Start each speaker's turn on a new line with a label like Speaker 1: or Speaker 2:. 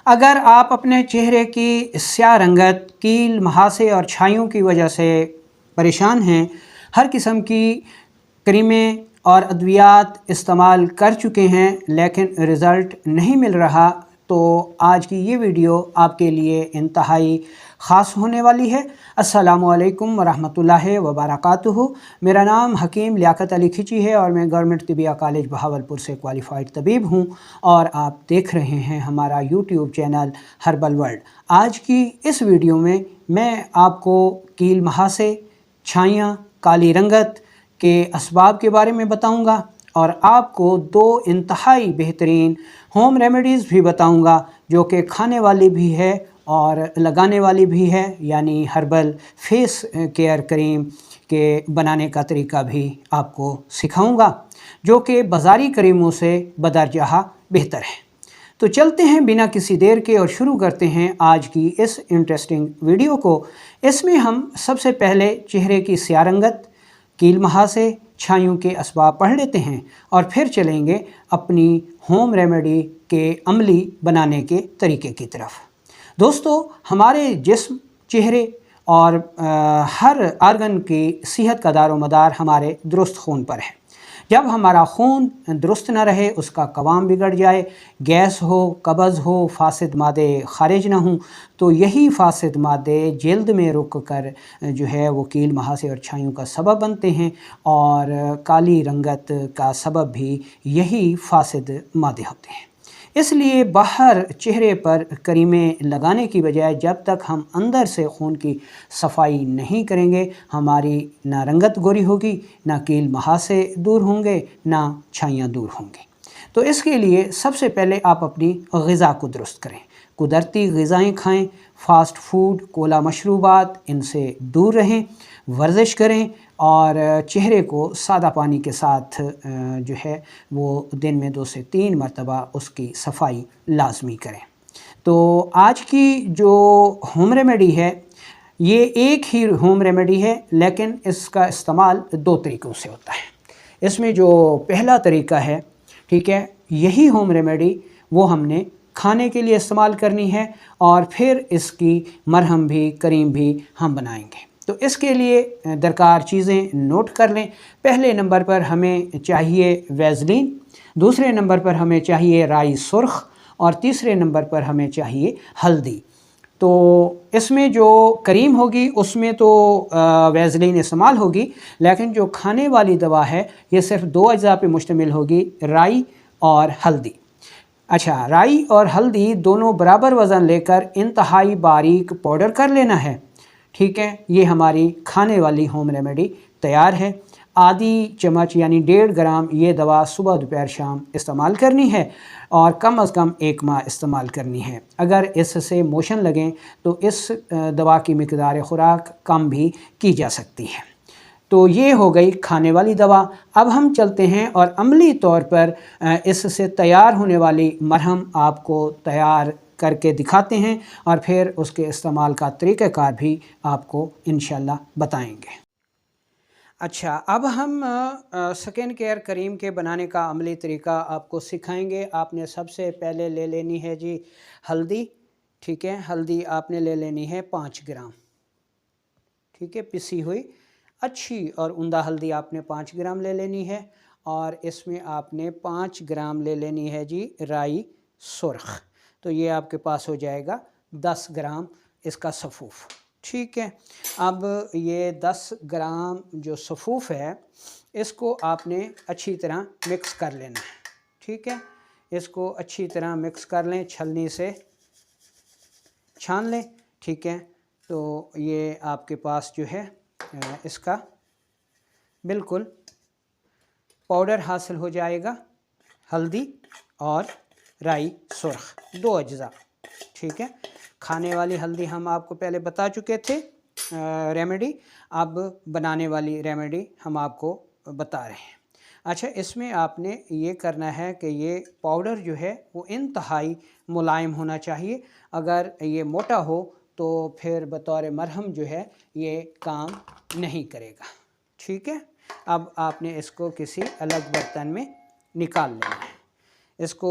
Speaker 1: اگر آپ اپنے چہرے کی سیاہ رنگت، کیل، مہاسے اور چھائیوں کی وجہ سے پریشان ہیں، ہر قسم کی کریمیں اور ادویات استعمال کر چکے ہیں لیکن رزلٹ نہیں مل رہا، تو آج کی یہ ویڈیو آپ کے لیے انتہائی خاص ہونے والی ہے۔ السلام علیکم ورحمۃ اللہ وبرکاتہ۔ میرا نام حکیم لیاقت علی کھچی ہے اور میں گورنمنٹ طبیہ کالج بہاولپور سے کوالیفائڈ طبیب ہوں، اور آپ دیکھ رہے ہیں ہمارا یوٹیوب چینل ہربل ورلڈ۔ آج کی اس ویڈیو میں آپ کو کیل، مہاسے، چھائیاں، کالی رنگت کے اسباب کے بارے میں بتاؤں گا، اور آپ کو 2 انتہائی بہترین ہوم ریمیڈیز بھی بتاؤں گا جو کہ کھانے والی بھی ہے اور لگانے والی بھی ہے، یعنی ہربل فیس کیئر کریم کے بنانے کا طریقہ بھی آپ کو سکھاؤں گا جو کہ بازاری کریموں سے بدرجہ بہتر ہے۔ تو چلتے ہیں بنا کسی دیر کے اور شروع کرتے ہیں آج کی اس انٹرسٹنگ ویڈیو کو۔ اس میں ہم سب سے پہلے چہرے کی سیاہ رنگت، کیل، مہاسے، چھائیوں کے اسباب پڑھ لیتے ہیں اور پھر چلیں گے اپنی ہوم ریمیڈی کے عملی بنانے کے طریقے کی طرف۔ دوستو، ہمارے جسم، چہرے اور ہر آرگن کی صحت کا دار و مدار ہمارے درست خون پر ہے۔ جب ہمارا خون درست نہ رہے، اس کا قوام بگڑ جائے، گیس ہو، قبض ہو، فاسد مادے خارج نہ ہوں، تو یہی فاسد مادے جلد میں رک کر جو ہے وہ کیل، مہاسے اور چھائیوں کا سبب بنتے ہیں، اور کالی رنگت کا سبب بھی یہی فاسد مادے ہوتے ہیں۔ اس لیے باہر چہرے پر کریمیں لگانے کی بجائے جب تک ہم اندر سے خون کی صفائی نہیں کریں گے، ہماری نہ رنگت گوری ہوگی، نہ کیل، مہاسے دور ہوں گے، نہ چھائیاں دور ہوں گی۔ تو اس کے لیے سب سے پہلے آپ اپنی غذا کو درست کریں، قدرتی غذائیں کھائیں، فاسٹ فوڈ، کولا مشروبات، ان سے دور رہیں، ورزش کریں، اور چہرے کو سادہ پانی کے ساتھ جو ہے وہ دن میں 2 سے 3 مرتبہ اس کی صفائی لازمی کریں۔ تو آج کی جو ہوم ریمیڈی ہے، یہ ایک ہی ہوم ریمیڈی ہے لیکن اس کا استعمال 2 طریقوں سے ہوتا ہے۔ اس میں جو پہلا طریقہ ہے، ٹھیک ہے، یہی ہوم ریمیڈی وہ ہم نے کھانے کے لیے استعمال کرنی ہے، اور پھر اس کی مرہم بھی، کریم بھی ہم بنائیں گے۔ تو اس کے لیے درکار چیزیں نوٹ کر لیں۔ پہلے نمبر پر ہمیں چاہیے ویزلین، دوسرے نمبر پر ہمیں چاہیے رائی سرخ، اور تیسرے نمبر پر ہمیں چاہیے ہلدی۔ تو اس میں جو کریم ہوگی اس میں تو ویزلین استعمال ہوگی، لیکن جو کھانے والی دوا ہے یہ صرف 2 اجزاء پہ مشتمل ہوگی، رائی اور ہلدی۔ اچھا، رائی اور ہلدی دونوں برابر وزن لے کر انتہائی باریک پاؤڈر کر لینا ہے، ٹھیک ہے۔ یہ ہماری کھانے والی ہوم ریمیڈی تیار ہے۔ آدھی چمچ یعنی 1.5 گرام یہ دوا صبح، دوپہر، شام استعمال کرنی ہے، اور کم از کم 1 ماہ استعمال کرنی ہے۔ اگر اس سے موشن لگیں تو اس دوا کی مقدار خوراک کم بھی کی جا سکتی ہے۔ تو یہ ہو گئی کھانے والی دوا۔ اب ہم چلتے ہیں اور عملی طور پر اس سے تیار ہونے والی مرہم آپ کو تیار کر کے دکھاتے ہیں، اور پھر اس کے استعمال کا طریقہ کار بھی آپ کو انشاءاللہ بتائیں گے۔ اچھا، اب ہم سکن کیئر کریم کے بنانے کا عملی طریقہ آپ کو سکھائیں گے۔ آپ نے سب سے پہلے لے لینی ہے جی ہلدی، ٹھیک ہے۔ ہلدی آپ نے لے لینی ہے 5 گرام، ٹھیک ہے، پسی ہوئی اچھی اور عمدہ ہلدی آپ نے 5 گرام لے لینی ہے، اور اس میں آپ نے 5 گرام لے لینی ہے جی رائی سرخ۔ تو یہ آپ کے پاس ہو جائے گا 10 گرام اس کا صفوف، ٹھیک ہے۔ اب یہ 10 گرام جو صفوف ہے اس کو آپ نے اچھی طرح مکس کر لینا ہے، ٹھیک ہے۔ اس کو اچھی طرح مکس کر لیں، چھلنی سے چھان لیں، ٹھیک ہے۔ تو یہ آپ کے پاس جو ہے اس کا بالکل پاؤڈر حاصل ہو جائے گا، ہلدی اور رائی سرخ 2 اجزاء، ٹھیک ہے۔ کھانے والی ہلدی ہم آپ کو پہلے بتا چکے تھے ریمیڈی، اب بنانے والی ریمیڈی ہم آپ کو بتا رہے ہیں۔ اچھا، اس میں آپ نے یہ کرنا ہے کہ یہ پاؤڈر جو ہے وہ انتہائی ملائم ہونا چاہیے۔ اگر یہ موٹا ہو تو پھر بطور مرہم جو ہے یہ کام نہیں کرے گا، ٹھیک ہے۔ اب آپ نے اس کو کسی الگ برتن میں نکال لینا ہے۔ اس کو